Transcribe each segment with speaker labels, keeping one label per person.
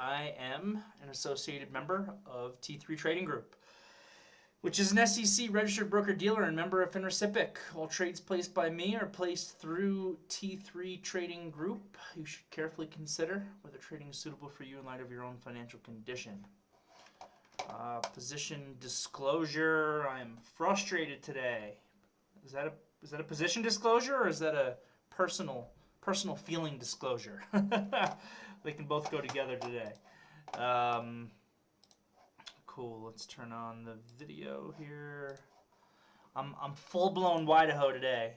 Speaker 1: I am an associated member of T3 Trading Group, which is an SEC registered broker-dealer and member of FINRA. All trades placed by me are placed through T3 Trading Group. You should carefully consider whether trading is suitable for you in light of your own financial condition. Position disclosure. I am frustrated today. Is that a position disclosure, or is that a personal feeling disclosure? They can both go together today. Cool. Let's turn on the video here. I'm full-blown Idaho today.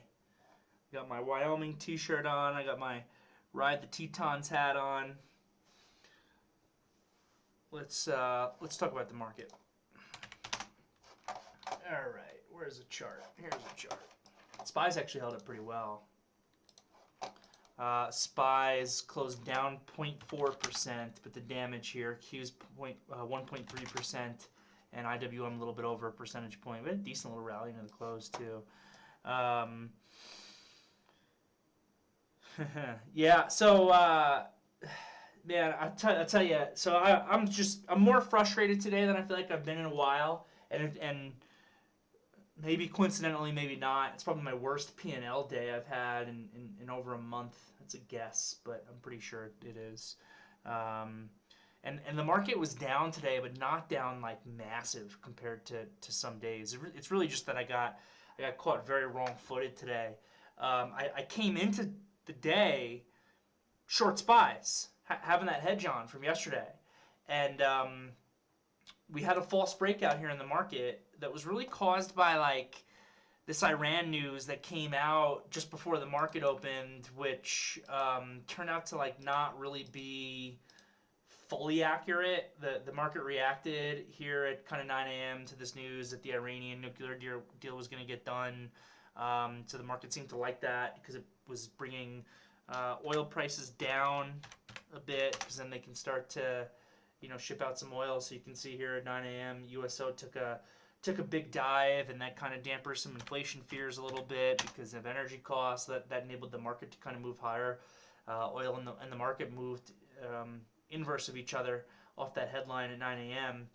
Speaker 1: Got my Wyoming t-shirt on. I got my Ride the Tetons hat on. Let's talk about the market. All right, where's the chart? Here's the chart. SPY's actually held up pretty well. SPY's closed down 0.4%, but the damage here, Q's 1.3%, and IWM a little bit over a percentage point. We had a decent little rally into the close too. Yeah, so man, I tell you, so I'm more frustrated today than I feel like I've been in a while, and maybe coincidentally, maybe not. It's probably my worst P&L day I've had in over a month. That's a guess, but I'm pretty sure it is. And the market was down today, but not down like massive compared to some days. It's really just that I got caught very wrong-footed today. I came into the day short SPYs, having that hedge on from yesterday, and we had a false breakout here in the market that was really caused by like this Iran news that came out just before the market opened, which turned out to like not really be fully accurate. The market reacted here at kind of 9 a.m. to this news that the Iranian nuclear deal was going to get done. So the market seemed to like that because it was bringing oil prices down a bit, because then they can start to, ship out some oil. So you can see here at 9 a.m. USO took a big dive, and that kind of dampers some inflation fears a little bit because of energy costs. That enabled the market to kind of move higher. Oil and the market moved inverse of each other off that headline at 9 a.m.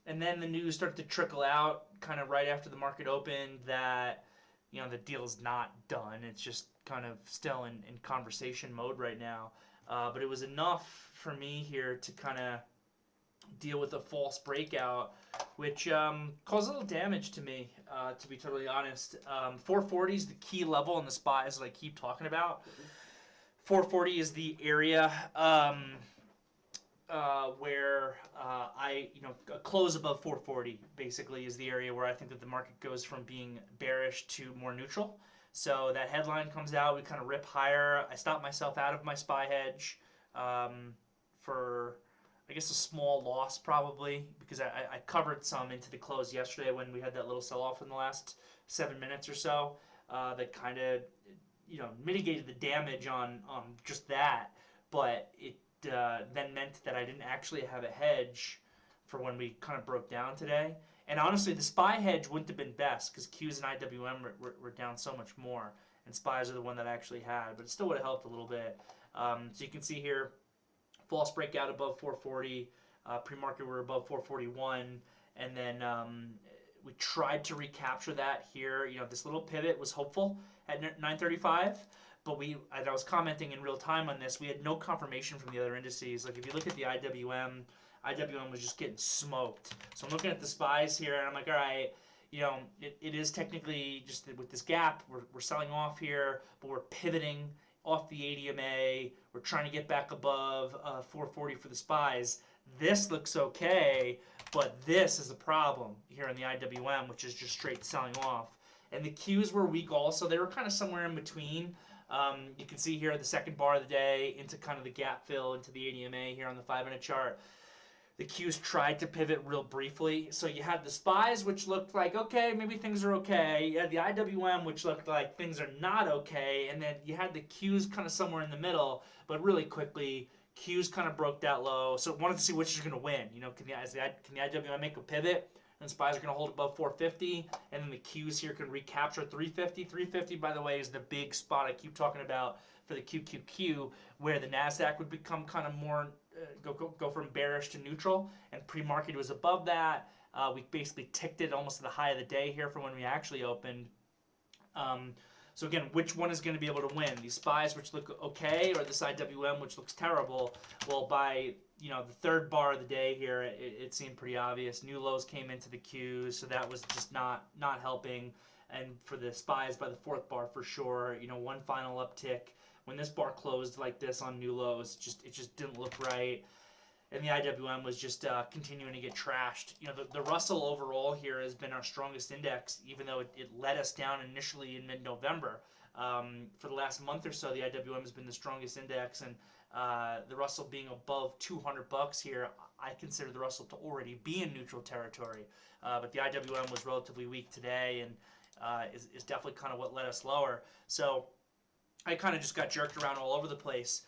Speaker 1: And then the news started to trickle out kind of right after the market opened that the deal's not done. It's just kind of still in conversation mode right now. But it was enough for me here to kind of deal with a false breakout, which caused a little damage to me, to be totally honest. 440 is the key level in the SPYs that I keep talking about. 440 is the area where a close above 440 basically is the area where I think that the market goes from being bearish to more neutral. So that headline comes out, we kind of rip higher. I stopped myself out of my SPY hedge for, I guess, a small loss probably, because I covered some into the close yesterday when we had that little sell-off in the last 7 minutes or so that kind of, mitigated the damage on just that. But it then meant that I didn't actually have a hedge for when we kind of broke down today. And honestly, the SPY hedge wouldn't have been best because Qs and IWM were down so much more, and SPYs are the one that I actually had, but it still would have helped a little bit. So you can see here, false breakout above 440, pre-market we're above 441, and then we tried to recapture that here. This little pivot was hopeful at 935, but as I was commenting in real time on this, we had no confirmation from the other indices. Like if you look at the IWM was just getting smoked. So I'm looking at the SPYs here, and I'm like, all right, it is technically just with this gap, we're selling off here, but we're pivoting off the ADMA. We're trying to get back above 440 for the SPYs. This looks okay, but this is the problem here in the IWM, which is just straight selling off. And the Qs were weak also. They were kind of somewhere in between. You can see here the second bar of the day into kind of the gap fill into the ADMA here on the 5-minute chart. The Qs tried to pivot real briefly. So you had the SPYs, which looked like, okay, maybe things are okay. You had the IWM, which looked like things are not okay. And then you had the Qs kind of somewhere in the middle. But really quickly, Qs kind of broke that low. So wanted to see which is going to win. Can the IWM make a pivot? And SPYs are going to hold above 450. And then the Qs here can recapture 350. 350, by the way, is the big spot I keep talking about for the QQQ, where the NASDAQ would become kind of more go from bearish to neutral, and pre-market was above that. We basically ticked it almost to the high of the day here from when we actually opened. So again, which one is going to be able to win? These SPYs, which look okay, or this IWM, which looks terrible? Well, by the third bar of the day here, it seemed pretty obvious. New lows came into the queue, so that was just not helping. And for the SPYs, by the fourth bar for sure, one final uptick. When this bar closed like this on new lows, it just didn't look right. And the IWM was just continuing to get trashed. The Russell overall here has been our strongest index, even though it let us down initially in mid-November. For the last month or so, the IWM has been the strongest index, and the Russell being above $200 here, I consider the Russell to already be in neutral territory. But the IWM was relatively weak today, and is definitely kind of what led us lower. So I kind of just got jerked around all over the place.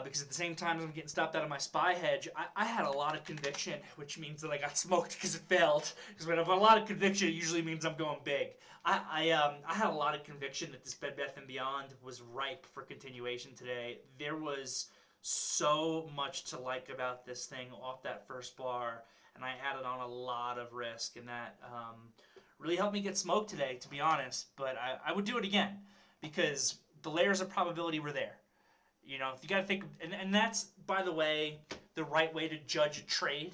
Speaker 1: Because at the same time as I'm getting stopped out of my SPY hedge, I had a lot of conviction, which means that I got smoked because it failed. Because when I have a lot of conviction, it usually means I'm going big. I had a lot of conviction that this Bed Bath & Beyond was ripe for continuation today. There was so much to like about this thing off that first bar, and I added on a lot of risk, and that really helped me get smoked today, to be honest. But I would do it again, because the layers of probability were there. If you got to think, and that's, by the way, the right way to judge a trade.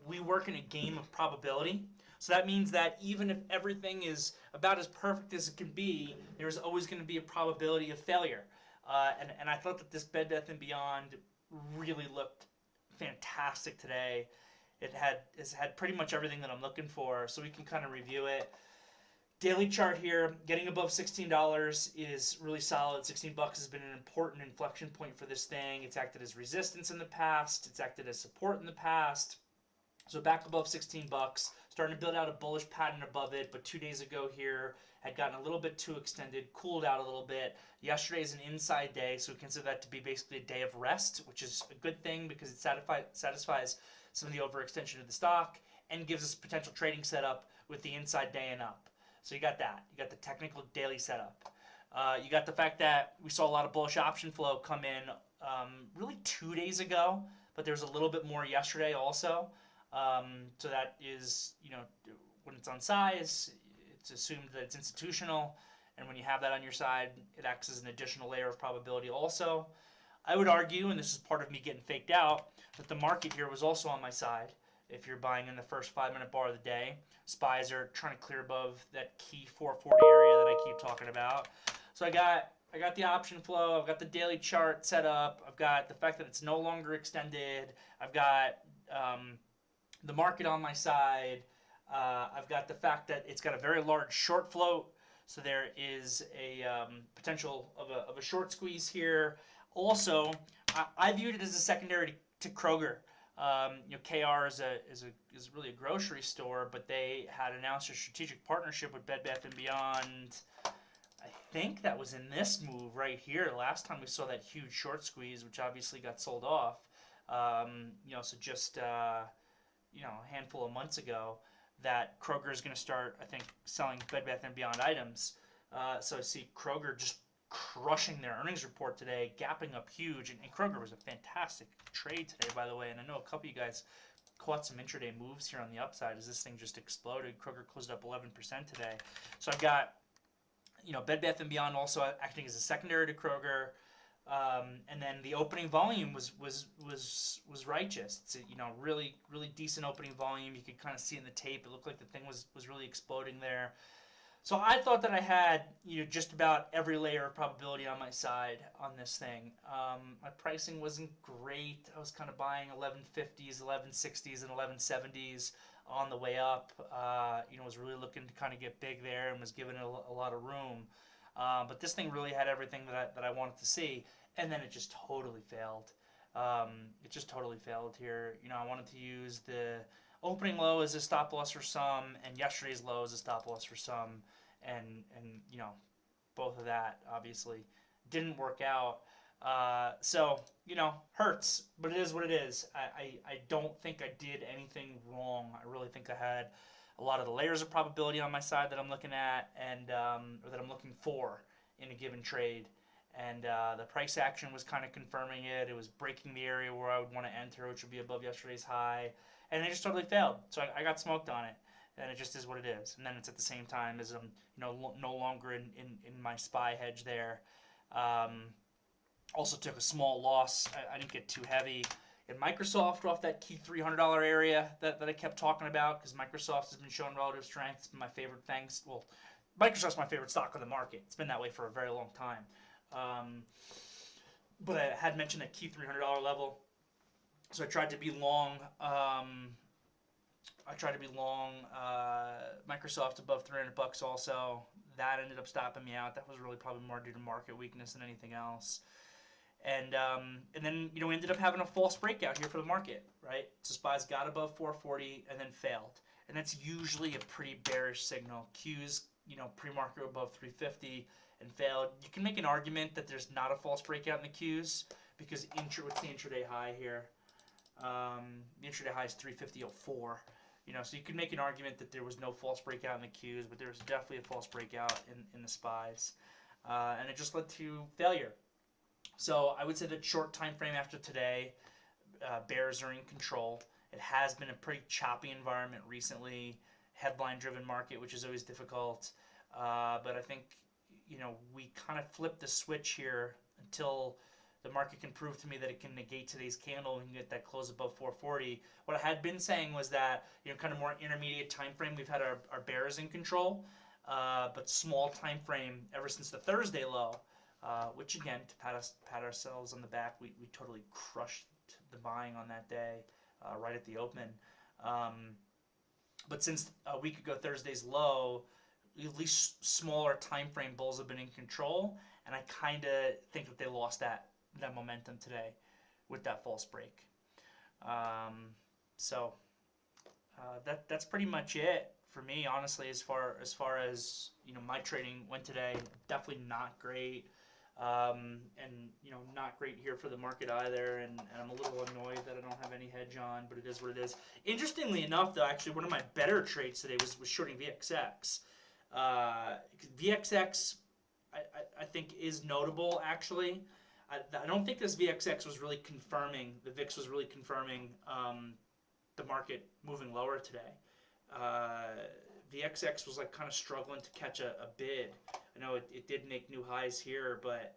Speaker 1: We work in a game of probability. So that means that even if everything is about as perfect as it can be, there's always going to be a probability of failure. And I thought that this Bed Bath & Beyond really looked fantastic today. It's had pretty much everything that I'm looking for, so we can kind of review it. Daily chart here, getting above $16 is really solid. $16 has been an important inflection point for this thing. It's acted as resistance in the past. It's acted as support in the past. So back above $16, starting to build out a bullish pattern above it, but 2 days ago here had gotten a little bit too extended, cooled out a little bit. Yesterday is an inside day, so we consider that to be basically a day of rest, which is a good thing because it satisfies some of the overextension of the stock and gives us potential trading setup with the inside day and up. So you got that. You got the technical daily setup. You got the fact that we saw a lot of bullish option flow come in really 2 days ago, but there's a little bit more yesterday also. So that is, when it's on size, it's assumed that it's institutional. And when you have that on your side, it acts as an additional layer of probability also. I would argue, and this is part of me getting faked out, that the market here was also on my side. If you're buying in the first 5-minute bar of the day, SPYs are trying to clear above that key 440 area that I keep talking about. So I got the option flow, I've got the daily chart set up, I've got the fact that it's no longer extended, I've got the market on my side, I've got the fact that it's got a very large short float, so there is a potential of a short squeeze here. Also, I viewed it as a secondary to Kroger. KR is really a grocery store, but they had announced a strategic partnership with Bed Bath & Beyond. I think that was in this move right here. Last time we saw that huge short squeeze, which obviously got sold off. So just a handful of months ago, that Kroger is going to start, I think, selling Bed Bath & Beyond items. So I see Kroger just crushing their earnings report today, gapping up huge, and Kroger was a fantastic trade today, by the way, and I know a couple of you guys caught some intraday moves here on the upside as this thing just exploded. Kroger closed up 11% today. So I've got, Bed Bath & Beyond also acting as a secondary to Kroger, and then the opening volume was righteous. It's a, really decent opening volume. You could kind of see in the tape, it looked like the thing was really exploding there. So I thought that I had just about every layer of probability on my side on this thing. My pricing wasn't great. I was kind of buying 1150s, 1160s, and 1170s on the way up. Was really looking to kind of get big there and was given a lot of room. But this thing really had everything that I wanted to see, and then it just totally failed. It just totally failed here. I wanted to use the opening low as a stop loss for some, and yesterday's low as a stop loss for some, and both of that obviously didn't work out. So hurts, but it is what it is. I don't think I did anything wrong. I really think I had a lot of the layers of probability on my side that I'm looking at, and or that I'm looking for in a given trade, and the price action was kind of confirming it. It was breaking the area where I would want to enter, which would be above yesterday's high, and it just totally failed. So I got smoked on it, and it just is what it is. And then it's at the same time as I'm no longer in my SPY hedge there. Also took a small loss. I didn't get too heavy in Microsoft off that key $300 area that I kept talking about, because Microsoft has been showing relative strength. It's been my favorite things. Well, Microsoft's my favorite stock on the market. It's been that way for a very long time. But I had mentioned that key $300 level, so I tried to be long. Microsoft above $300 also. That ended up stopping me out. That was really probably more due to market weakness than anything else. And then we ended up having a false breakout here for the market, right? So SPY's got above 440 and then failed, and that's usually a pretty bearish signal. Q's pre-market above 350 and failed. You can make an argument that there's not a false breakout in the Q's because what's the intraday high here? The intraday high is 350.04. So you can make an argument that there was no false breakout in the Q's, but there was definitely a false breakout in the SPY's, and it just led to failure. So I would say that short time frame after today, bears are in control. It has been a pretty choppy environment recently, headline-driven market, which is always difficult. But I think we kind of flipped the switch here until the market can prove to me that it can negate today's candle and get that close above 440. What I had been saying was that kind of more intermediate time frame, we've had our bears in control, but small time frame ever since the Thursday low. Which again, to pat ourselves on the back, we totally crushed the buying on that day, right at the open. But since a week ago Thursday's low, at least smaller time frame bulls have been in control, and I kind of think that they lost that momentum today with that false break. So that's pretty much it for me, honestly, as far as my trading went today. Definitely not great. And not great here for the market either, and I'm a little annoyed that I don't have any hedge on, but it is what it is. Interestingly enough, though, actually one of my better trades today was shorting VXX. VXX, I think, is notable, actually. I don't think this VXX was really confirming, the VIX was really confirming the market moving lower today. VXX was like kind of struggling to catch a bid. I know it did make new highs here, but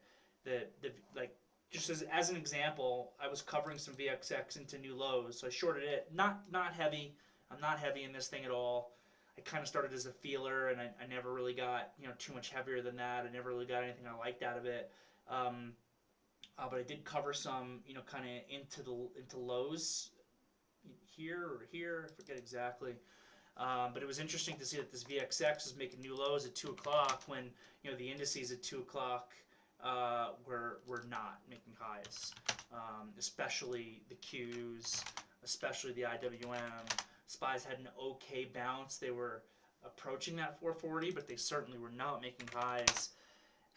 Speaker 1: just as an example, I was covering some VXX into new lows, so I shorted it. Not heavy. I'm not heavy in this thing at all. I kind of started as a feeler, and I never really got too much heavier than that. I never really got anything I liked out of it. But I did cover some, kind of into lows here or here. I forget exactly. But it was interesting to see that this VXX is making new lows at 2 o'clock when the indices at 2 o'clock were not making highs, especially the Qs, especially the IWM. SPYs had an okay bounce. They were approaching that 440, but they certainly were not making highs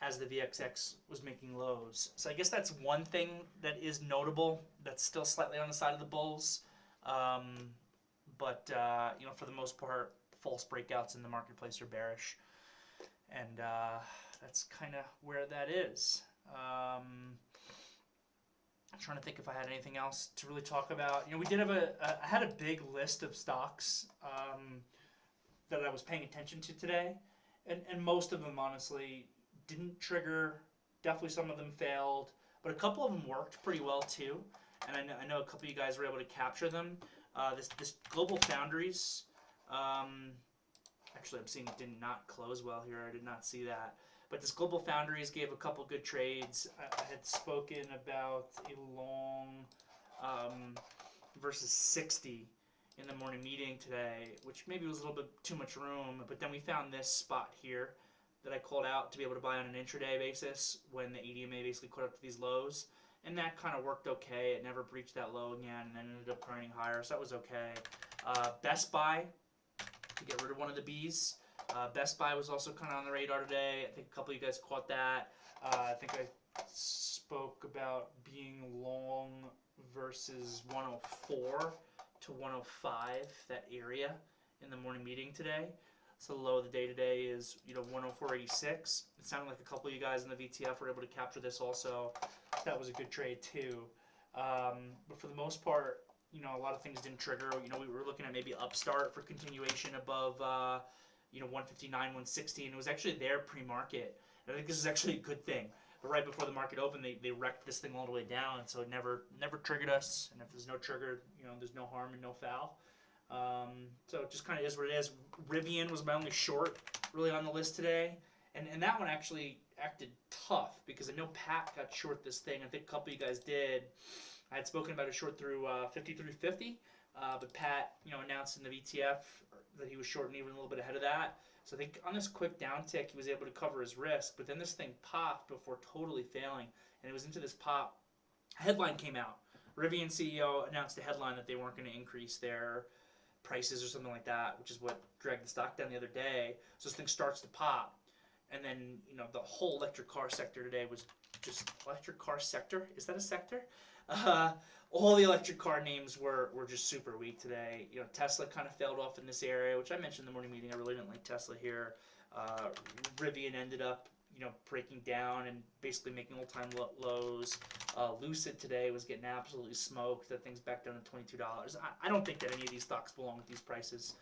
Speaker 1: as the VXX was making lows. So I guess that's one thing that is notable. That's still slightly on the side of the bulls. But for the most part, false breakouts in the marketplace are bearish, and that's kind of where that is. I'm trying to think if I had anything else to really talk about. We did have I had a big list of stocks that I was paying attention to today, and most of them honestly didn't trigger. Definitely some of them failed, but a couple of them worked pretty well too, and I know a couple of you guys were able to capture them. This Global Foundries, actually I'm seeing it did not close well here. I did not see that. But this Global Foundries gave a couple good trades. I had spoken about a long versus 60 in the morning meeting today, which maybe was a little bit too much room. But then we found this spot here that I called out to be able to buy on an intraday basis when the ADMA basically caught up to these lows. And that kind of worked okay. It never breached that low again and then ended up grinding higher, so that was okay. Best Buy, to get rid of one of the Bs. Best Buy was also kind of on the radar today. I think a couple of you guys caught that. I think I spoke about being long versus 104 to 105, that area, in the morning meeting today. So the low of the day today is 104.86. It sounded like a couple of you guys in the VTF were able to capture this also. That was a good trade too. But for the most part, a lot of things didn't trigger. We were looking at maybe upstart for continuation above 159, 160, and it was actually there pre-market. And I think this is actually a good thing. But right before the market opened, they wrecked this thing all the way down, so it never triggered us. And if there's no trigger, there's no harm and no foul. So it just kind of is what it is. Rivian was my only short really on the list today. And that one actually acted tough because I know Pat got short this thing. I think a couple of you guys did. I had spoken about a short through 53.50, but Pat announced in the VTF that he was shorting even a little bit ahead of that. So I think on this quick downtick, he was able to cover his risk. But then this thing popped before totally failing. And it was into this pop. A headline came out. Rivian CEO announced a headline that they weren't going to increase their prices or something like that, which is what dragged the stock down the other day. So this thing starts to pop. And then, the whole electric car sector today was just electric car sector. Is that a sector? All the electric car names were just super weak today. Tesla kind of failed off in this area, which I mentioned in the morning meeting. I really didn't like Tesla here. Rivian ended up, breaking down and basically making all-time lows. Lucid today was getting absolutely smoked. That thing's back down to $22. I don't think that any of these stocks belong at these prices,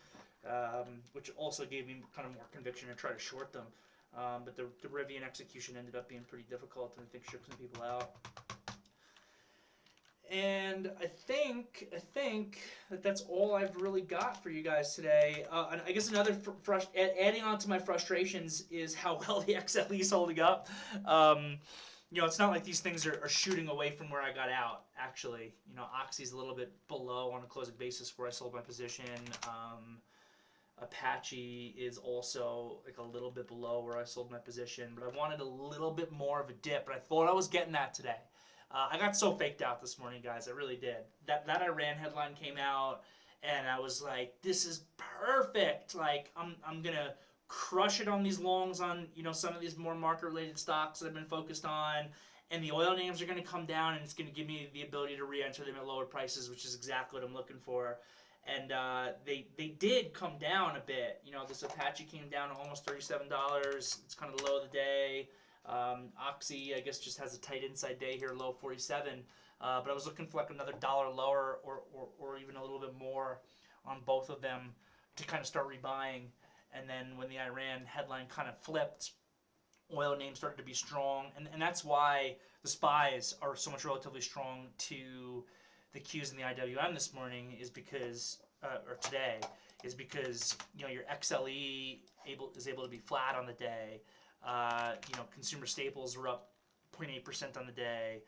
Speaker 1: which also gave me kind of more conviction to try to short them. But the Rivian execution ended up being pretty difficult, and I think shook some people out. And I think that that's all I've really got for you guys today. And I guess another adding on to my frustrations is how well the XLE is holding up. It's not like these things are shooting away from where I got out. Actually, Oxy's a little bit below on a closing basis where I sold my position. Apache is also like a little bit below where I sold my position, but I wanted a little bit more of a dip, and I thought I was getting that today. I got so faked out this morning, guys. I really did. That Iran headline came out, and I was like, this is perfect. Like, I'm going to crush it on these longs on, some of these more market-related stocks that I've been focused on, and the oil names are going to come down, and it's going to give me the ability to re-enter them at lower prices, which is exactly what I'm looking for. And they did come down a bit. This Apache came down to almost $37. It's kind of the low of the day. Oxy, I guess, just has a tight inside day here, low 47. But I was looking for like another $1 lower or even a little bit more on both of them to kind of start rebuying. And then when the Iran headline kind of flipped, oil names started to be strong. And that's why the SPYs are so much relatively strong to the Qs and the IWM this morning is because, or today, is because, your XLE is able to be flat on the day. Consumer staples were up 0.8% on the day.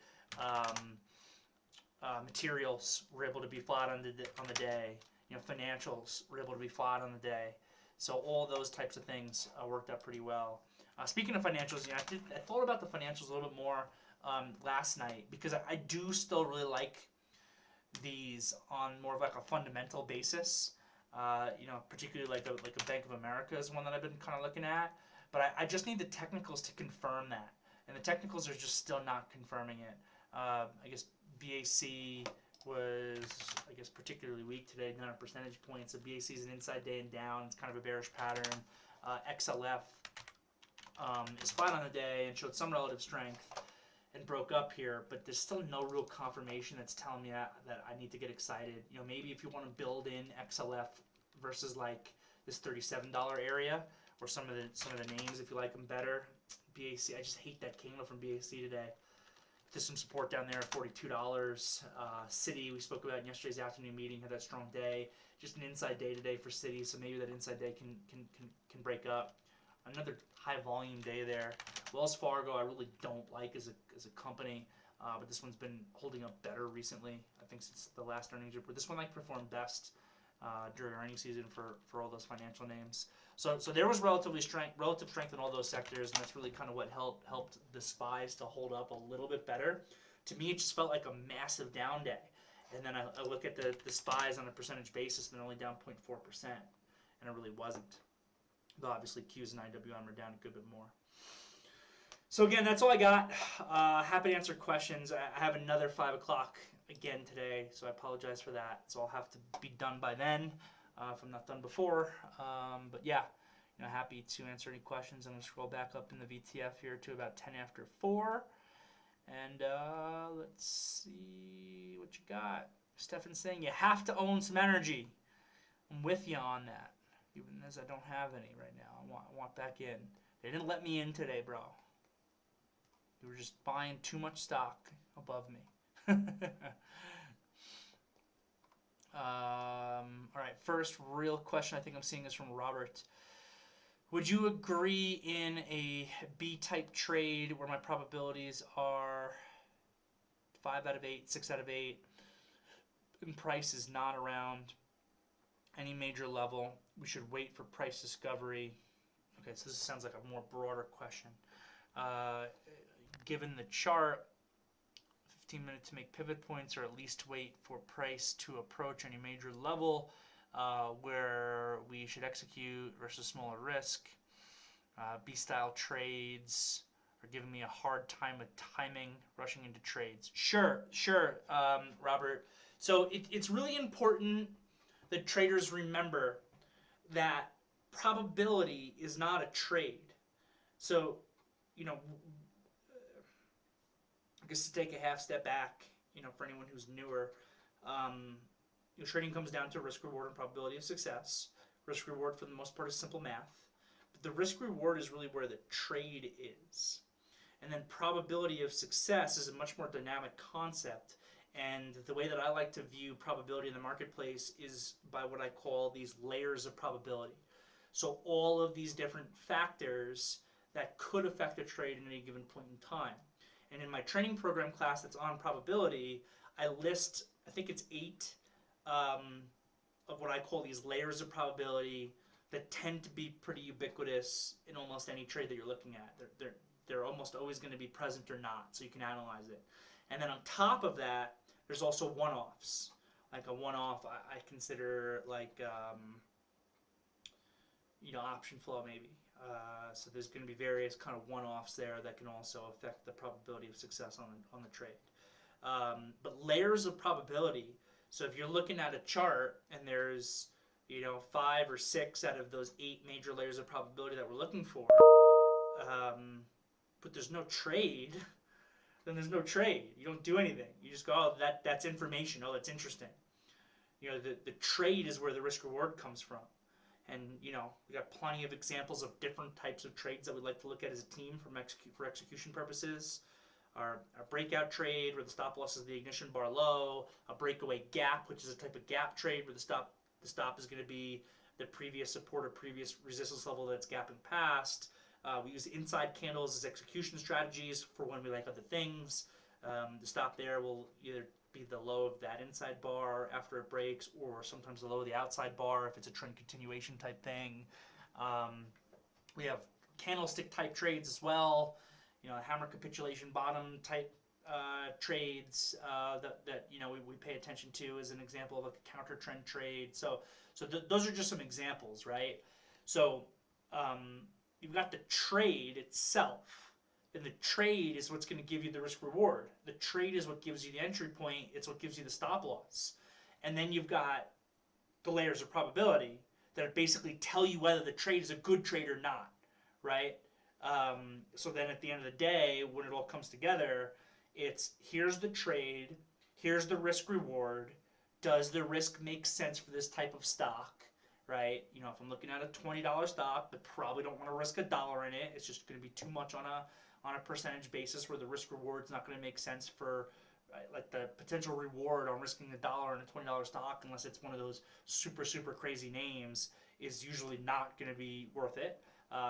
Speaker 1: Materials were able to be flat on the day. Financials were able to be flat on the day. So all those types of things worked out pretty well. Speaking of financials, I thought about the financials a little bit more last night because I do still really like these on more of like a fundamental basis. Particularly like a Bank of America is one that I've been kind of looking at. But I just need the technicals to confirm that. And the technicals are just still not confirming it. I guess BAC was, particularly weak today, down a percentage points. So BAC is an inside day and down. It's kind of a bearish pattern. XLF is flat on the day and showed some relative strength and broke up here. But there's still no real confirmation that's telling me that I need to get excited. Maybe if you want to build in XLF versus like this $37 area, or some of the names if you like them better. BAC, I just hate that candle from BAC today. There's some support down there at $42. Citi, we spoke about in yesterday's afternoon meeting, had that strong day. Just an inside day today for Citi, so maybe that inside day can break up. Another high volume day there. Wells Fargo, I really don't like as a company, but this one's been holding up better recently. I think since the last earnings report, this one performed best during earnings season for all those financial names. So there was relative strength in all those sectors, and that's really kind of what helped the SPYs to hold up a little bit better. To me, it just felt like a massive down day. And then I look at the SPYs on a percentage basis, and they're only down 0.4%, and it really wasn't. Though obviously Qs and IWM are down a good bit more. So again, that's all I got. Happy to answer questions. I have another 5 o'clock again today, so I apologize for that. So I'll have to be done by then if I'm not done before. But yeah, happy to answer any questions. I'm going to scroll back up in the VTF here to about 10 after 4. And let's see what you got. Stefan's saying you have to own some energy. I'm with you on that, even as I don't have any right now. I want back in. They didn't let me in today, bro. You were just buying too much stock above me. All right, first real question I think I'm seeing is from Robert. Would you agree in a B-type trade where my probabilities are 5 out of 8, 6 out of 8, and price is not around any major level, we should wait for price discovery? Okay, so this sounds like a more broader question. Given the chart, 15 minutes to make pivot points, or at least wait for price to approach any major level where we should execute versus smaller risk. B-style trades are giving me a hard time with timing, rushing into trades. Sure, Robert. So it's really important that traders remember that probability is not a trade. So, I guess to take a half step back, for anyone who's newer, trading comes down to risk, reward, and probability of success. Risk reward, for the most part, is simple math. But the risk reward is really where the trade is. And then probability of success is a much more dynamic concept. And the way that I like to view probability in the marketplace is by what I call these layers of probability. So all of these different factors that could affect a trade at any given point in time. And in my training program class that's on probability, I list, I think it's 8 of what I call these layers of probability that tend to be pretty ubiquitous in almost any trade that you're looking at. They're almost always going to be present or not, so you can analyze it. And then on top of that, there's also one-offs. Like a one-off I consider like, option flow maybe. So there's going to be various kind of one-offs there that can also affect the probability of success on the trade. But layers of probability. So if you're looking at a chart and there's 5 or 6 out of those 8 major layers of probability that we're looking for, but there's no trade, then there's no trade. You don't do anything. You just go, oh, that's information. Oh, that's interesting. The trade is where the risk reward comes from. And, we got plenty of examples of different types of trades that we'd like to look at as a team for execution purposes. Our breakout trade, where the stop loss is the ignition bar low. A breakaway gap, which is a type of gap trade where the stop is going to be the previous support or previous resistance level that it's gapping past. We use inside candles as execution strategies for when we like other things. The stop there will either be the low of that inside bar after it breaks, or sometimes the low of the outside bar if it's a trend continuation type thing. We have candlestick type trades as well, hammer capitulation bottom type trades that we pay attention to as an example of a counter trend trade. So those are just some examples, right? So you've got the trade itself. And the trade is what's going to give you the risk reward. The trade is what gives you the entry point. It's what gives you the stop loss. And then you've got the layers of probability that basically tell you whether the trade is a good trade or not, right? So then at the end of the day, when it all comes together, it's here's the trade, here's the risk reward. Does the risk make sense for this type of stock? Right? If I'm looking at a $20 stock, but probably don't want to risk $1 in it. It's just going to be too much on a percentage basis where the risk reward is not going to make sense for like the potential reward on risking $1 in a $20 stock, unless it's one of those super crazy names, is usually not going to be worth it.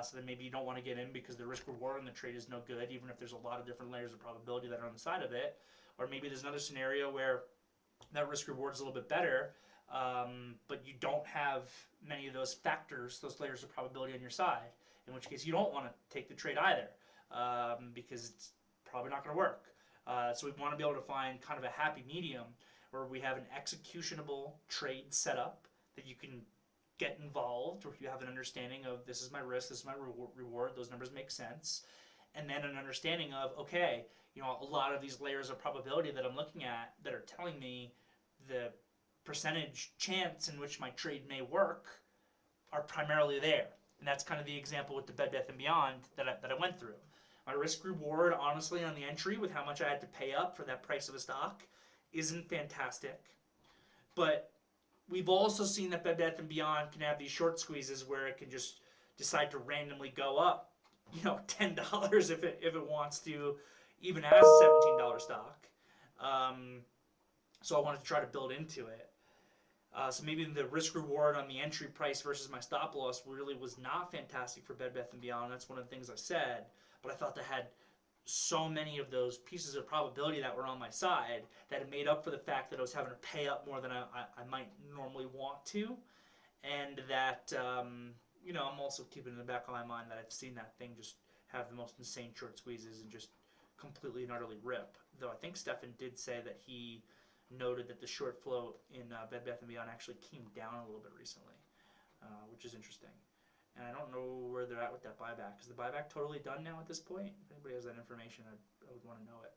Speaker 1: So then maybe you don't want to get in because the risk reward on the trade is no good, even if there's a lot of different layers of probability that are on the side of it. Or maybe there's another scenario where that risk reward is a little bit better, but you don't have many of those factors, those layers of probability on your side, in which case you don't want to take the trade either, because it's probably not going to work. So we want to be able to find kind of a happy medium where we have an executionable trade setup that you can get involved, or if you have an understanding of this is my risk, this is my reward, those numbers make sense, and then an understanding of, okay, a lot of these layers of probability that I'm looking at that are telling me the percentage chance in which my trade may work are primarily there. And that's kind of the example with the Bed Bath & Beyond that I went through. My risk reward, honestly, on the entry with how much I had to pay up for that price of a stock isn't fantastic. But we've also seen that Bed Bath & Beyond can have these short squeezes where it can just decide to randomly go up, you know, $10 if it wants to, even as a $17 stock. So I wanted to try to build into it. So maybe the risk reward on the entry price versus my stop loss really was not fantastic for Bed Bath & Beyond. That's one of the things I said. But I thought they had so many of those pieces of probability that were on my side that it made up for the fact that I was having to pay up more than I might normally want to. And that, you know, I'm also keeping in the back of my mind that I've seen that thing just have the most insane short squeezes and just completely and utterly rip. Though I think Stefan did say that he noted that the short flow in Bed Bath & Beyond actually came down a little bit recently, which is interesting. And I don't know where they're at with that buyback. Is the buyback totally done now at this point? If anybody has that information, I would want to know it.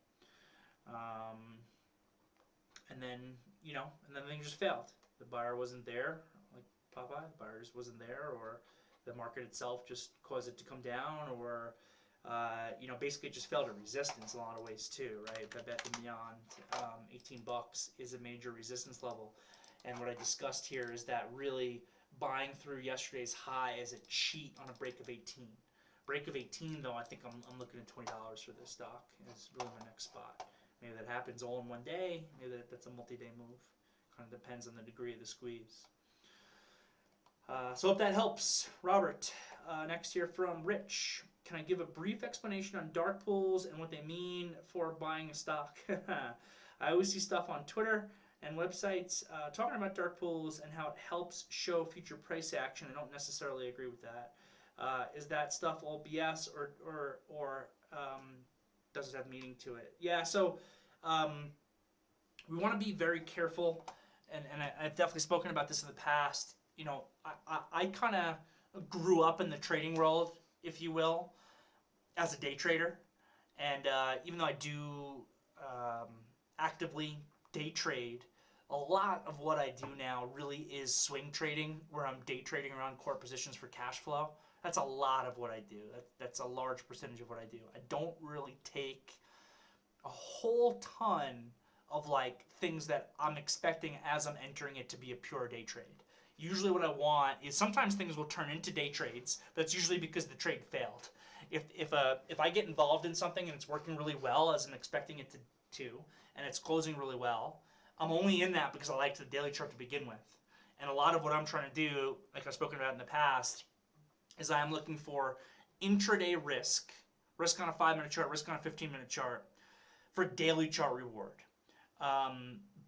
Speaker 1: And then, you know, and then the thing just failed. The buyer wasn't there, like Popeye. The buyer just wasn't there, or the market itself just caused it to come down, or you know, basically it just fell to resistance in a lot of ways too, right? Bed Bath & Beyond, $18 is a major resistance level. And what I discussed here is that really buying through yesterday's high is a cheat on a break of 18. Break of 18, though, I think I'm looking at $20 for this stock. Is really my next spot. Maybe that happens all in one day. Maybe that's a multi-day move. Kind of depends on the degree of the squeeze. So hope that helps. Robert, next here from Rich. Can I give a brief explanation on dark pools and what they mean for buying a stock? I always see stuff on Twitter and websites talking about dark pools and how it helps show future price action. I don't necessarily agree with that. Is that stuff all BS or does it have meaning to it? Yeah, so we want to be very careful, and I've definitely spoken about this in the past. You know, I kind of grew up in the trading world, if you will, as a day trader. And even though I do actively day trade, a lot of what I do now really is swing trading, where I'm day trading around core positions for cash flow. That's a lot of what I do. That's a large percentage of what I do. I don't really take a whole ton of like things that I'm expecting as I'm entering it to be a pure day trade. Usually what I want is sometimes things will turn into day trades. That's usually because the trade failed. If I get involved in something and it's working really well as I'm expecting it to and it's closing really well, I'm only in that because I liked the daily chart to begin with. And a lot of what I'm trying to do, like I've spoken about in the past, is I'm looking for intraday risk on a 5-minute chart, risk on a 15-minute chart, for daily chart reward.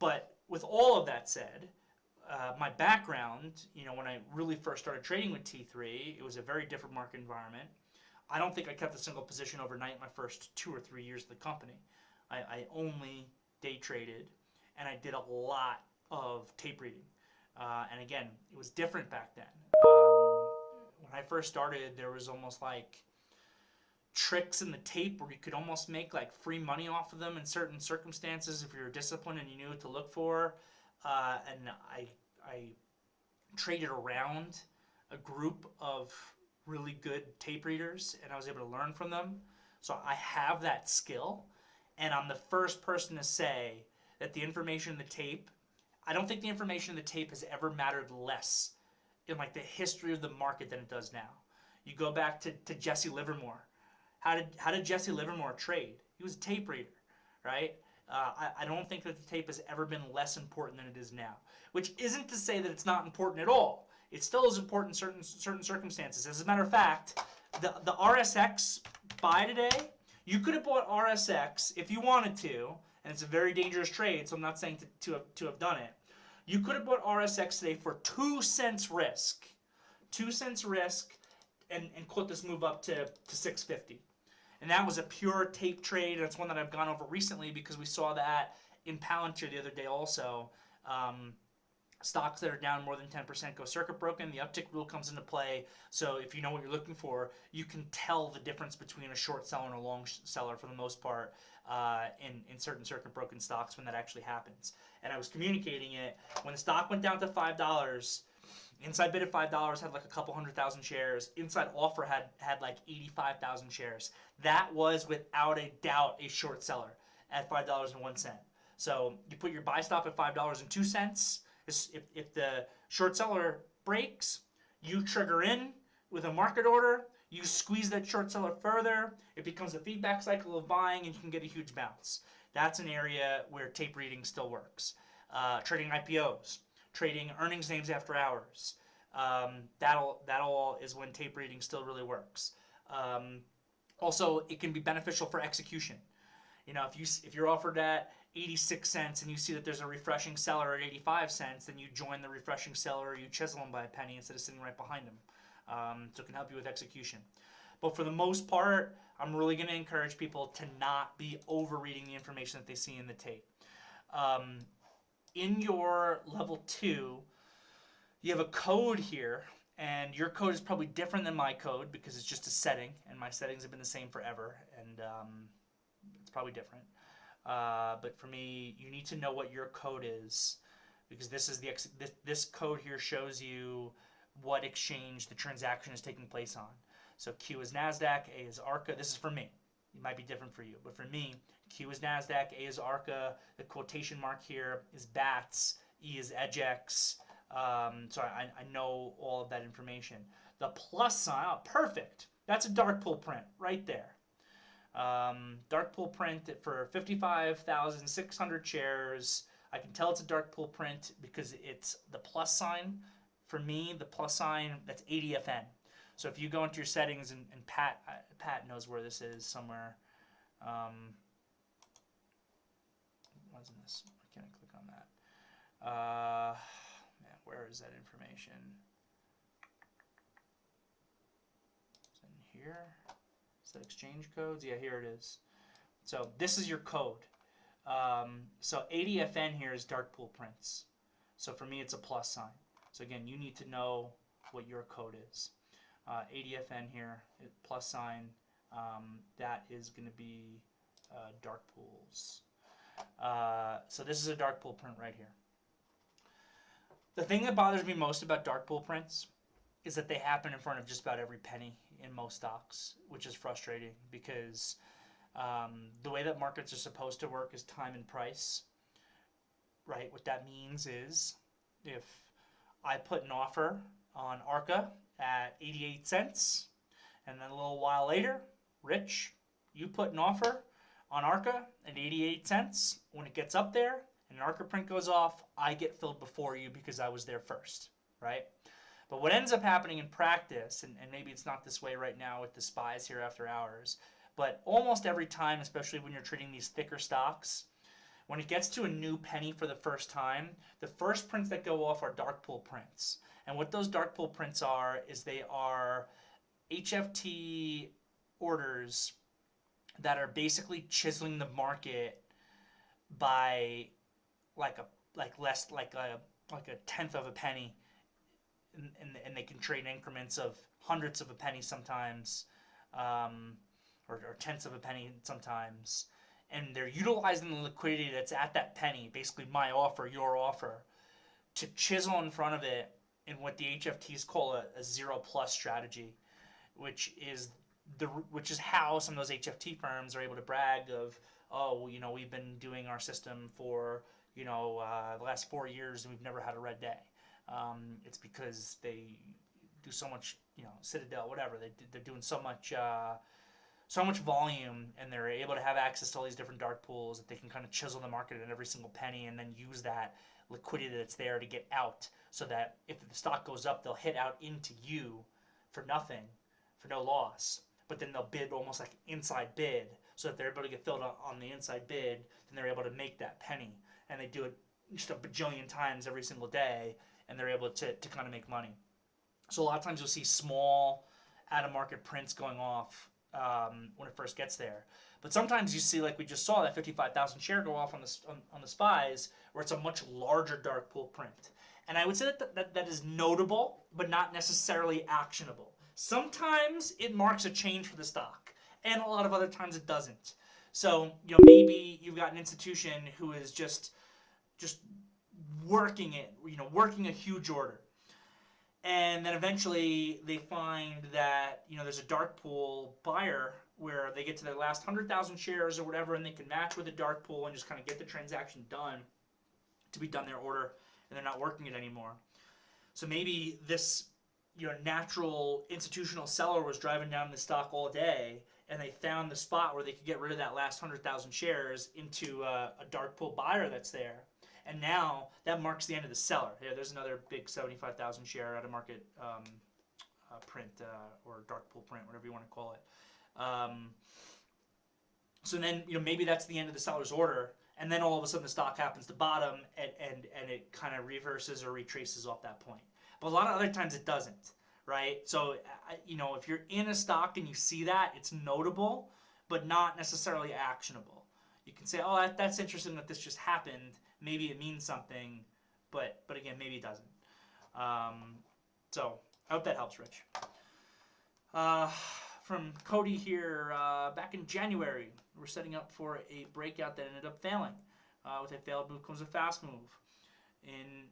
Speaker 1: But with all of that said, my background, you know, when I really first started trading with T3, it was a very different market environment. I don't think I kept a single position overnight my first 2 or 3 years of the company. I only day traded, and I did a lot of tape reading. And again, it was different back then. When I first started, there was almost like tricks in the tape where you could almost make like free money off of them in certain circumstances if you were disciplined and you knew what to look for. And I traded around a group of really good tape readers, and I was able to learn from them. So I have that skill, and I'm the first person to say that the information in the tape, I don't think the information in the tape has ever mattered less in like the history of the market than it does now. You go back to Jesse Livermore. How did Jesse Livermore trade? He was a tape reader, right? I don't think that the tape has ever been less important than it is now, which isn't to say that it's not important at all. It still is important in certain circumstances. As a matter of fact, the RSX buy today, you could have bought RSX if you wanted to, and it's a very dangerous trade, so I'm not saying to have done it. You could have bought RSX today for 2 cents risk. 2 cents risk, and quote this move up to 650. And that was a pure tape trade. That's one that I've gone over recently because we saw that in Palantir the other day also. Stocks that are down more than 10% go circuit broken. The uptick rule comes into play. So if you know what you're looking for, you can tell the difference between a short seller and a long seller for the most part in certain circuit broken stocks when that actually happens. And I was communicating it when the stock went down to $5. Inside bid at $5 had like a couple 100,000 shares. Inside offer had like 85,000 shares. That was without a doubt a short seller at $5.01. So you put your buy stop at $5.02. If the short seller breaks, you trigger in with a market order. You squeeze that short seller further. It becomes a feedback cycle of buying, and you can get a huge bounce. That's an area where tape reading still works. Trading IPOs, trading earnings names after hours. That all is when tape reading still really works. Also, it can be beneficial for execution. You know, if you're offered at 86 cents and you see that there's a refreshing seller at 85 cents, then you join the refreshing seller, or you chisel them by a penny instead of sitting right behind them. So it can help you with execution. But for the most part, I'm really going to encourage people to not be overreading the information that they see in the tape. In your level 2, you have a code here, and your code is probably different than my code because it's just a setting, and my settings have been the same forever, and it's probably different. But for me, you need to know what your code is, because this code here shows you what exchange the transaction is taking place on. So Q is NASDAQ, A is ARCA. This is for me. It might be different for you, but for me, Q is NASDAQ, A is ARCA, the quotation mark here is BATS, E is EDGX. So I know all of that information. The plus sign, oh, perfect. That's a dark pool print right there. Dark pool print for 55,600 shares. I can tell it's a dark pool print because it's the plus sign. For me, the plus sign, that's ADFN. So if you go into your settings, and Pat knows where this is somewhere. Wasn't this? Why can't I click on that? Man, where is that information? Is it in here? Is that exchange codes? Yeah, here it is. So this is your code. So ADFN here is dark pool prints. So for me, it's a plus sign. So again, you need to know what your code is. ADFN here, plus sign, that is going to be dark pools. So this is a dark pool print right here. The thing that bothers me most about dark pool prints is that they happen in front of just about every penny in most stocks, which is frustrating because the way that markets are supposed to work is time and price, right? What that means is if I put an offer on ARCA at 88 cents, and then a little while later, Rich, you put an offer on ARCA at 88 cents. When it gets up there and an ARCA print goes off, I get filled before you because I was there first, right? But what ends up happening in practice, and maybe it's not this way right now with the SPYs here after hours, but almost every time, especially when you're trading these thicker stocks, when it gets to a new penny for the first time, the first prints that go off are dark pool prints. And what those dark pool prints are is they are HFT orders that are basically chiseling the market by like a tenth of a penny, and they can trade in increments of hundredths of a penny sometimes, or tenths of a penny sometimes. And they're utilizing the liquidity that's at that penny, basically my offer, your offer, to chisel in front of it in what the HFTs call a zero plus strategy, which is how some of those HFT firms are able to brag of, oh, well, you know, we've been doing our system for, you know, the last 4 years and we've never had a red day. It's because they do so much, you know, Citadel, whatever. They're doing so much volume, and they're able to have access to all these different dark pools that they can kind of chisel the market at every single penny and then use that liquidity that's there to get out, so that if the stock goes up, they'll hit out into you for nothing, for no loss. But then they'll bid almost like inside bid, so that they're able to get filled on the inside bid, then they're able to make that penny. And they do it just a bajillion times every single day, and they're able to kind of make money. So a lot of times you'll see small out-of-market prints going off when it first gets there. But sometimes you see, like we just saw, that 55,000 share go off on the SPYs, where it's a much larger dark pool print. And I would say that is notable, but not necessarily actionable. Sometimes it marks a change for the stock, and a lot of other times it doesn't. So, you know, maybe you've got an institution who is just working it, you know, working a huge order. And then eventually they find that, you know, there's a dark pool buyer where they get to their last 100,000 shares or whatever, and they can match with a dark pool and just kind of get the transaction done to be done their order, and they're not working it anymore. So maybe this, you know, natural institutional seller was driving down the stock all day, and they found the spot where they could get rid of that last 100,000 shares into a dark pool buyer that's there. And now that marks the end of the seller. Yeah, there's another big 75,000 share out of market print or dark pool print, whatever you want to call it. So then, you know, maybe that's the end of the seller's order, and then all of a sudden the stock happens to bottom, and it kind of reverses or retraces off that point. But a lot of other times it doesn't, right? So, you know, if you're in a stock and you see that, it's notable, but not necessarily actionable. You can say, oh, that's interesting that this just happened. Maybe it means something, but again, maybe it doesn't. So I hope that helps, Rich. From Cody here, back in January, we're setting up for a breakout that ended up failing. With a failed move comes a fast move. In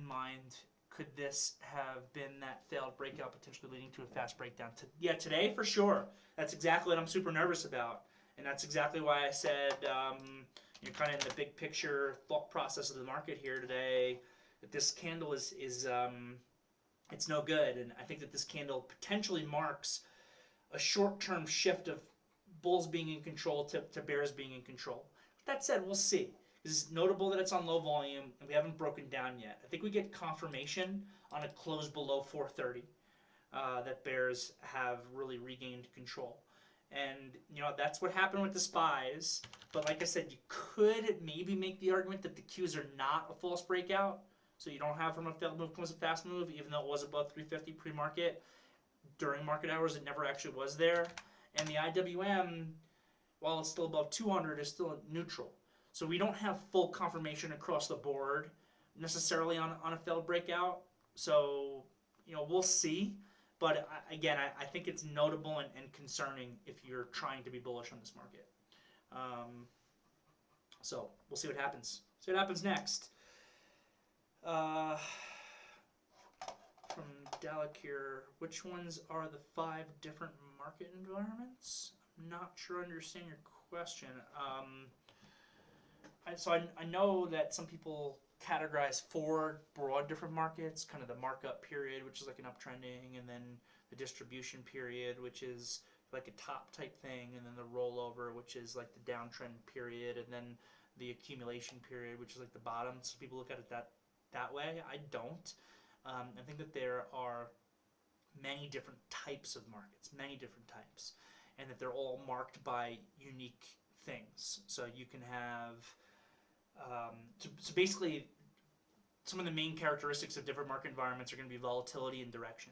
Speaker 1: mind, could this have been that failed breakout potentially leading to a fast breakdown? Yeah, today for sure. That's exactly what I'm super nervous about. And that's exactly why I said, you're kind of in the big picture thought process of the market here today, that this candle is it's no good. And I think that this candle potentially marks a short-term shift of bulls being in control to bears being in control. With that said, we'll see. It's notable that it's on low volume, and we haven't broken down yet. I think we get confirmation on a close below 430 that bears have really regained control. And, you know, that's what happened with the SPYs. But like I said, you could maybe make the argument that the Qs are not a false breakout. So you don't have from a failed move comes a fast move, even though it was above 350 pre-market. During market hours, it never actually was there. And the IWM, while it's still above 200, is still neutral. So we don't have full confirmation across the board necessarily on a failed breakout. So, you know, we'll see. But again, I think it's notable and concerning if you're trying to be bullish on this market. So we'll see what happens. See what happens next. From Dalek here, which ones are the 5 different market environments? I'm not sure I understand your question. So I know that some people categorize 4 broad different markets, kind of the markup period, which is like an uptrending, and then the distribution period, which is like a top type thing, and then the rollover, which is like the downtrend period, and then the accumulation period, which is like the bottom. So people look at it that way. I don't. I think that there are many different types of markets, many different types, and that they're all marked by unique things. So you can have so basically, some of the main characteristics of different market environments are going to be volatility and direction.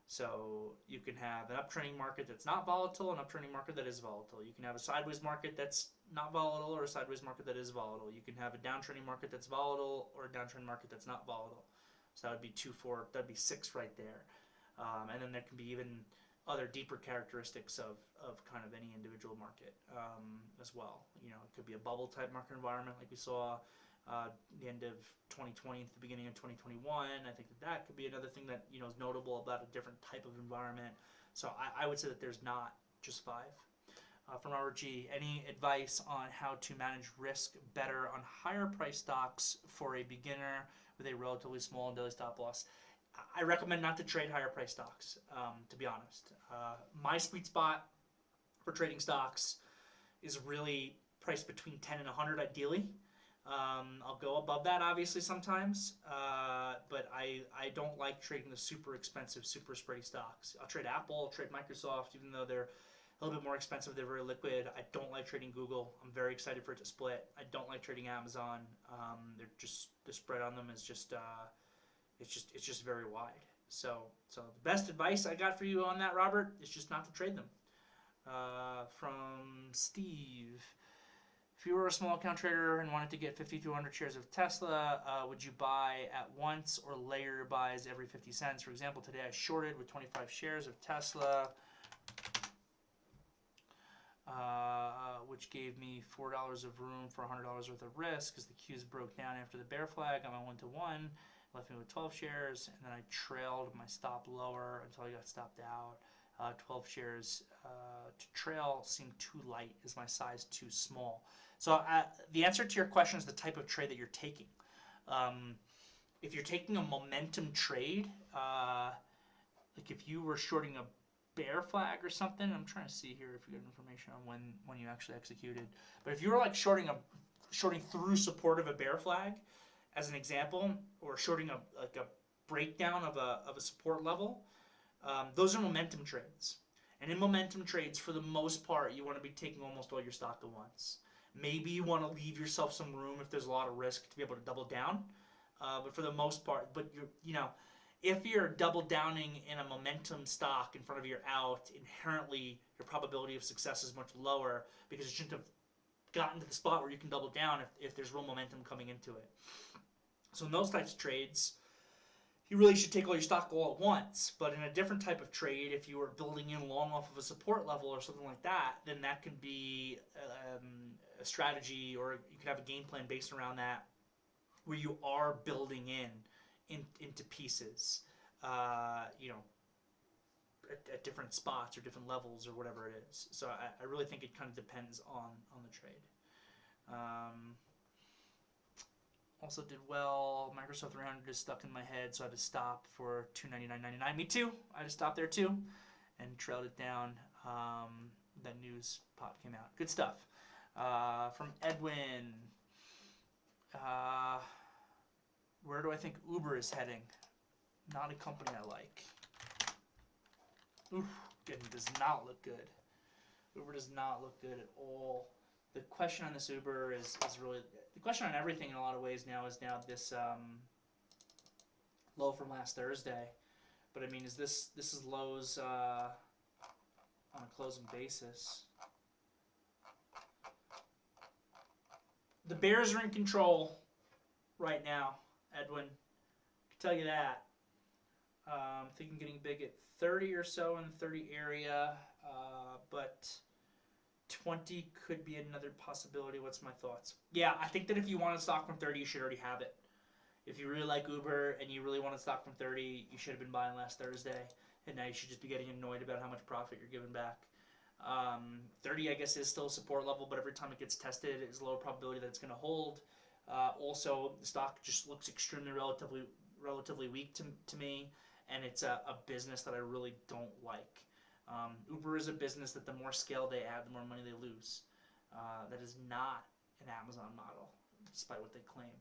Speaker 1: So you can have an uptrending market that's not volatile, an uptrending market that is volatile. You can have a sideways market that's not volatile, or a sideways market that is volatile. You can have a downtrending market that's volatile, or a downtrend market that's not volatile. So that would be 2, 4, that'd be 6 right there. And then there can be even other deeper characteristics of kind of any individual market as well. You know, it could be a bubble type market environment like we saw the end of 2020 at the beginning of 2021. I think that could be another thing that, you know, is notable about a different type of environment. So I would say that there's not just 5. From Robert G, any advice on how to manage risk better on higher price stocks for a beginner with a relatively small daily stop loss? I recommend not to trade higher price stocks, to be honest. My sweet spot for trading stocks is really priced between 10 and 100 ideally. I'll go above that obviously sometimes, but I don't like trading the super expensive, super spready stocks. I'll trade Apple, I'll trade Microsoft, even though they're a little bit more expensive, they're very liquid. I don't like trading Google. I'm very excited for it to split. I don't like trading Amazon. They're just, the spread on them is just it's just very wide. So the best advice I got for you on that, Robert, is just not to trade them. From Steve, if you were a small account trader and wanted to get 50 to 100 shares of Tesla, would you buy at once or layer your buys every 50 cents? For example, today I shorted with 25 shares of Tesla, which gave me $4 of room for $100 worth of risk because the Qs broke down after the bear flag. I'm on 1-to-1. left me with 12 shares, and then I trailed my stop lower until I got stopped out. 12 shares to trail seemed too light. Is my size too small? So the answer to your question is the type of trade that you're taking. If you're taking a momentum trade, like if you were shorting a bear flag or something, I'm trying to see here if you get information on when you actually executed. But if you were like shorting through support of a bear flag, as an example, or shorting a breakdown of a support level, those are momentum trades. And in momentum trades, for the most part, you want to be taking almost all your stock at once. Maybe you want to leave yourself some room if there's a lot of risk to be able to double down. But for the most part, if you're double downing in a momentum stock in front of your out, inherently your probability of success is much lower because you shouldn't have gotten to the spot where you can double down if there's real momentum coming into it. So in those types of trades, you really should take all your stock all at once. But in a different type of trade, if you were building in long off of a support level or something like that, then that could be a strategy, or you could have a game plan based around that, where you are building into pieces, at different spots or different levels or whatever it is. So I really think it kind of depends on the trade. Also did well. Microsoft 300 is stuck in my head, so I have to stop for $299.99. Me too. I had to stop there too, and trailed it down. That news pop came out. Good stuff. From Edwin. Where do I think Uber is heading? Not a company I like. Oof, it does not look good. Uber does not look good at all. The question on this Uber is really, the question on everything in a lot of ways now is this low from last Thursday. But I mean, this is lows on a closing basis. The Bears are in control right now, Edwin. I can tell you that. I'm thinking getting big at 30 or so in the 30 area, but 20 could be another possibility. What's my thoughts? Yeah, I think that if you want a stock from 30, you should already have it. If you really like Uber and you really want a stock from 30, you should have been buying last Thursday, and now you should just be getting annoyed about how much profit you're giving back. 30, I guess, is still a support level, but every time it gets tested, it's a lower probability that it's going to hold. Also, the stock just looks extremely relatively weak to me, and it's a business that I really don't like. Uber is a business that the more scale they add, the more money they lose. That is not an Amazon model, despite what they claim.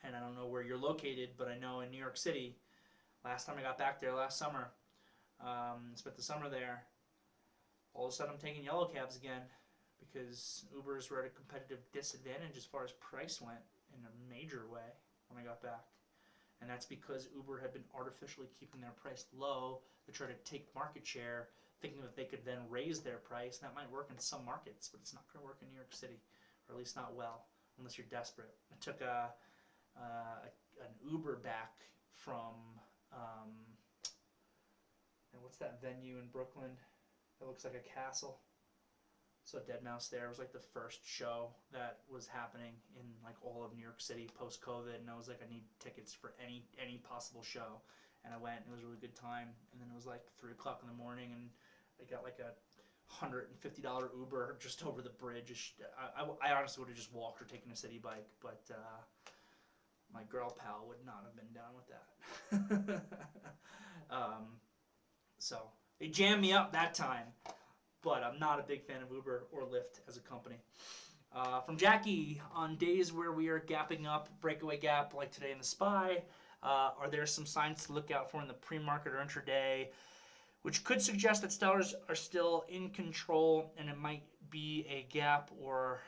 Speaker 1: And I don't know where you're located, but I know in New York City, last time I got back there last summer, spent the summer there, all of a sudden I'm taking yellow cabs again because Ubers were at a competitive disadvantage as far as price went in a major way when I got back. And that's because Uber had been artificially keeping their price low to try to take market share, thinking that they could then raise their price. And that might work in some markets, but it's not going to work in New York City, or at least not well, unless you're desperate. I took an Uber back from, and what's that venue in Brooklyn? It looks like a castle. So Deadmau5 there was like the first show that was happening in like all of New York City post-COVID, and I was like, I need tickets for any possible show, and I went, and it was a really good time. And then it was like 3 o'clock in the morning, and I got like a $150 Uber just over the bridge. I honestly would have just walked or taken a city bike, but my girl pal would not have been down with that. So they jammed me up that time. But I'm not a big fan of Uber or Lyft as a company. From Jackie, on days where we are gapping up, breakaway gap like today in the SPY, are there some signs to look out for in the pre-market or intraday, which could suggest that sellers are still in control and it might be a gap or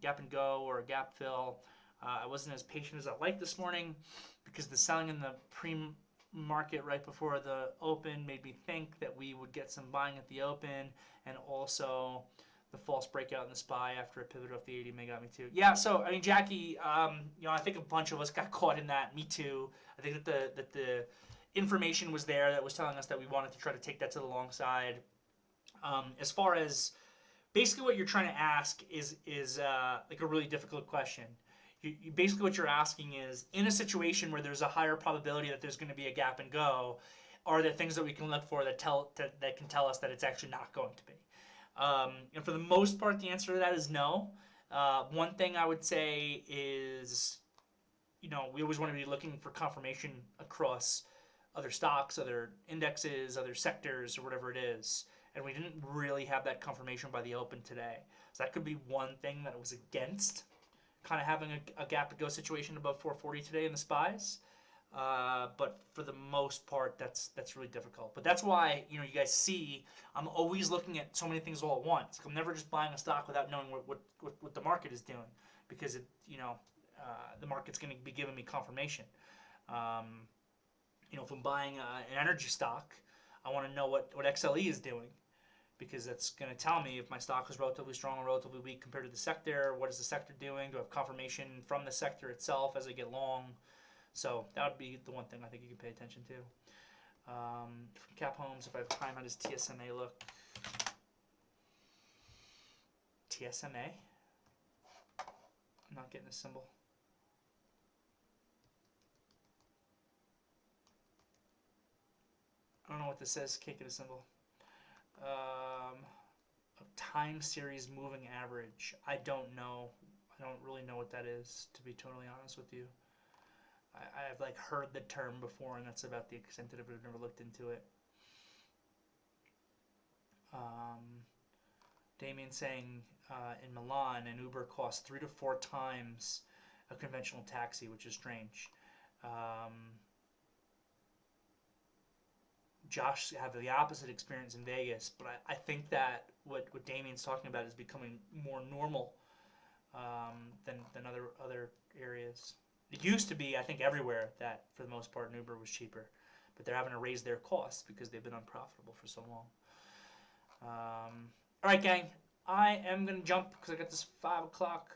Speaker 1: gap and go or a gap fill? I wasn't as patient as I liked this morning because the selling in the pre-market right before the open made me think that we would get some buying at the open, and also the false breakout in the SPY after it pivoted off the 80 may got me too. Yeah, so I mean, Jackie, I think a bunch of us got caught in that. Me too. I think that the information was there that was telling us that we wanted to try to take that to the long side. As far as basically what you're trying to ask is like a really difficult question. basically what you're asking is, in a situation where there's a higher probability that there's going to be a gap and go, are there things that we can look for that can tell us that it's actually not going to be? And for the most part, the answer to that is no. One thing I would say is, we always want to be looking for confirmation across other stocks, other indexes, other sectors, or whatever it is. And we didn't really have that confirmation by the open today. So that could be one thing that was against kind of having a gap and go situation above 440 today in the SPYs. But for the most part, that's really difficult. But that's why, you guys see, I'm always looking at so many things all at once. I'm never just buying a stock without knowing what the market is doing, because the market's going to be giving me confirmation. If I'm buying an energy stock, I want to know what XLE is doing, because that's going to tell me if my stock is relatively strong or relatively weak compared to the sector. What is the sector doing? Do I have confirmation from the sector itself as I get long? So that would be the one thing I think you can pay attention to. From Cap Homes, if I have time, how does TSMA look? TSMA? I'm not getting a symbol. I don't know what this says. Can't get a symbol. A time series moving average. I don't know. I don't really know what that is, to be totally honest with you. I've heard the term before, and that's about the extent of it. I've never looked into it. Damien saying in Milan, an Uber costs 3 to 4 times a conventional taxi, which is strange. Josh have the opposite experience in Vegas, but I think that what Damien's talking about is becoming more normal than other areas. It used to be, I think, everywhere that, for the most part, an Uber was cheaper. But they're having to raise their costs because they've been unprofitable for so long. All right, gang. I am going to jump because I got this 5 o'clock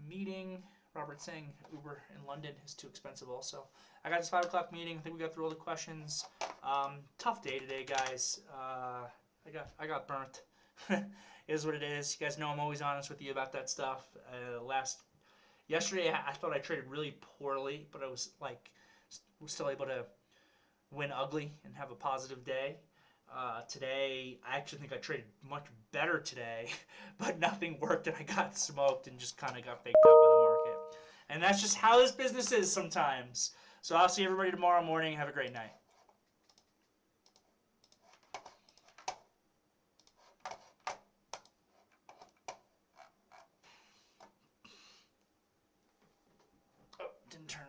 Speaker 1: meeting. Robert saying Uber in London is too expensive also. I got this 5 o'clock meeting. I think we got through all the questions. Tough day today, guys. I got burnt. It is what it is. You guys know I'm always honest with you about that stuff. Yesterday, I thought I traded really poorly, but I was still able to win ugly and have a positive day. Today, I actually think I traded much better today, but nothing worked and I got smoked and just kind of got faked out by the market. And that's just how this business is sometimes. So I'll see everybody tomorrow morning. Have a great night. Oh, didn't turn